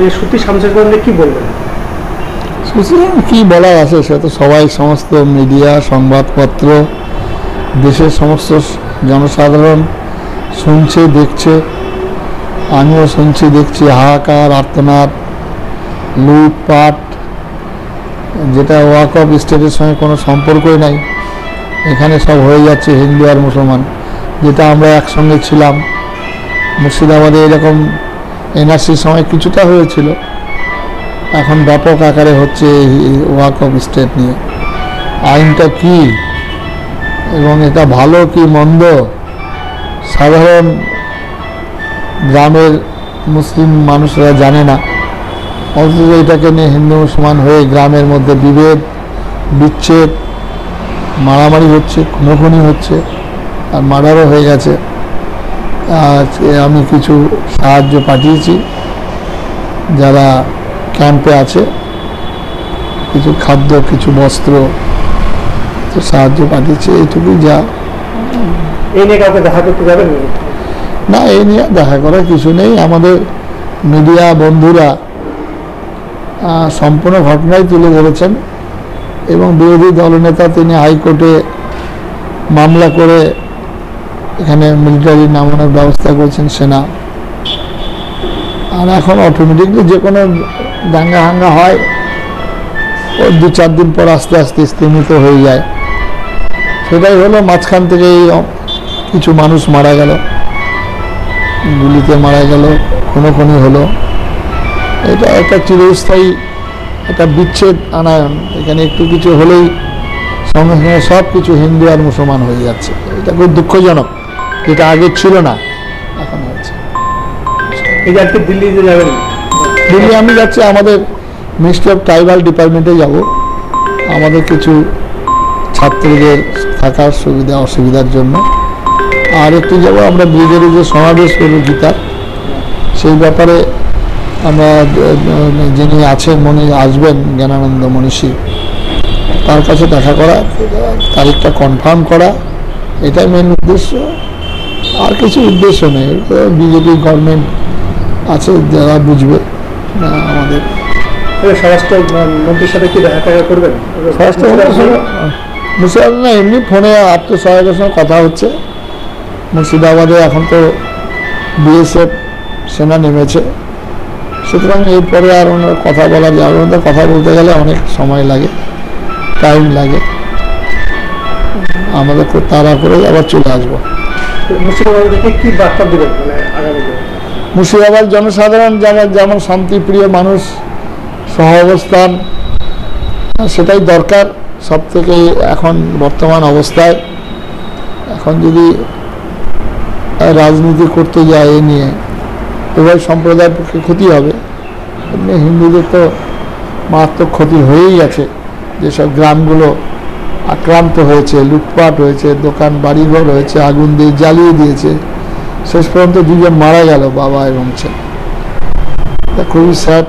এই সত্যি শামশেরগঞ্জে কি বলবেন? কি বলার আছে, সে তো সবাই, সমস্ত মিডিয়া, সংবাদপত্র, দেশের সমস্ত জনসাধারণ শুনছে, দেখছে, আমিও শুনছি, দেখছি, হাহাকার, আর্তনাদ, লুটপাট, যেটা ওয়াকফ স্টেটের সঙ্গে কোনো সম্পর্কই নাই। এখানে সব হয়ে যাচ্ছে হিন্দু আর মুসলমান, যেটা আমরা একসঙ্গে ছিলাম। মুর্শিদাবাদে এরকম এনআরসির সময় কিছুটা হয়েছিল, এখন ব্যাপক আকারে হচ্ছে ওয়াকফ স্টেট নিয়ে। আইনটা কি এবং এটা ভালো কি মন্দ, সাধারণ গ্রামের মুসলিম মানুষরা জানে না, অথচ এটাকে নিয়ে হিন্দু মুসলমান হয়ে গ্রামের মধ্যে বিভেদ, বিচ্ছেদ, মারামারি হচ্ছে, খুনোখুনি হচ্ছে, আর মার্ডারও হয়ে গেছে। আমি কিছু সাহায্য পাঠিয়েছি যারা ক্যাম্পে আছে, কিছু খাদ্য, কিছু বস্ত্র, তো সাহায্য পাঠিয়েছি, এইটুকুই। যা এই নিয়ে কাউকে দেখা করতে যাবেন না, এই নিয়ে দেখা করার কিছু নেই। আমাদের মিডিয়া বন্ধুরা সম্পূর্ণ ঘটনাই তুলে ধরেছেন এবং বিরোধী দলনেতা তিনি হাইকোর্টে মামলা করে এখানে মিলিটারি নামানোর ব্যবস্থা করেছেন সেনা। আর এখন অটোমেটিকলি যে কোনো দাঙ্গা হাঙ্গা হয়, ও 2-4 দিন পর আস্তে আস্তে স্থিমিত হয়ে যায়। সেটাই হলো, মাঝখান থেকে কিছু মানুষ মারা গেল, গুলিতে মারা গেল, খুনোখুনি হলো। এটা একটা চিরস্থায়ী একটা বিচ্ছেদ আনায়ন। এখানে একটু কিছু হলেই সঙ্গে সঙ্গে সব কিছু হিন্দু আর মুসলমান হয়ে যাচ্ছে। এটা খুব দুঃখজনক, যেটা আগে ছিল না, এখন হচ্ছে। এই যে আজকে দিল্লিতে যাবেন? দিল্লি আমি যাচ্ছি, আমাদের মিনিস্ট্রি অফ ট্রাইবাল ডিপার্টমেন্টে যাব। আমাদের কিছু ছাত্রদের থাকার সুবিধা অসুবিধার জন্য। আর একটু যাব, আমরা ব্রিগেডে যে সমাবেশ করব গীতার, সেই ব্যাপারে আমরা যিনি আছেন আসবেন জ্ঞানানন্দ মনীষী, তার কাছে দেখা করা, তারিখটা কনফার্ম করা, এটাই মেন উদ্দেশ্য। আর কিছু উদ্দেশ্য নেই। বিজেপি গভর্নমেন্ট আছে, যারা বুঝবে। আমাদের স্বরাষ্ট্র মন্ত্রীর সাথে কি দেখা করবেন? মুর্শিদাবাদ না, এমনি ফোনে আত্মসহায়কের সঙ্গে কথা হচ্ছে। মুর্শিদাবাদে এখন তো বিএসএফ সেনা নেমেছে, সুতরাং এরপরে আর ওনার কথা বলা যাবে না। কথা বলতে গেলে অনেক সময় লাগে, টাইম লাগে। আমাদের খুব তাড়া করে আবার চলে আসবো। মুর্শিদাবাদ থেকে কি বার্তা দেবেন আগামীতে? মুর্শিদাবাদ জনসাধারণ যেমন শান্তিপ্রিয় মানুষ, সহাবস্থান, সেটাই দরকার সব থেকে এখন বর্তমান অবস্থায়। এখন যদি রাজনীতি করতে যায় এ নিয়ে, উভয় সম্প্রদায়ের পক্ষে ক্ষতি হবে। এমনি হিন্দুদের তো মারাত্মক ক্ষতি হয়েই গেছে। যেসব গ্রামগুলো আক্রান্ত হয়েছে, লুটপাট হয়েছে, দোকান বাড়িঘর হয়েছে, আগুন দিয়ে জ্বালিয়ে দিয়েছে, শেষ পর্যন্ত 2 জন মারা গেল, বাবা এবং ছেলে। খুবই স্যাড।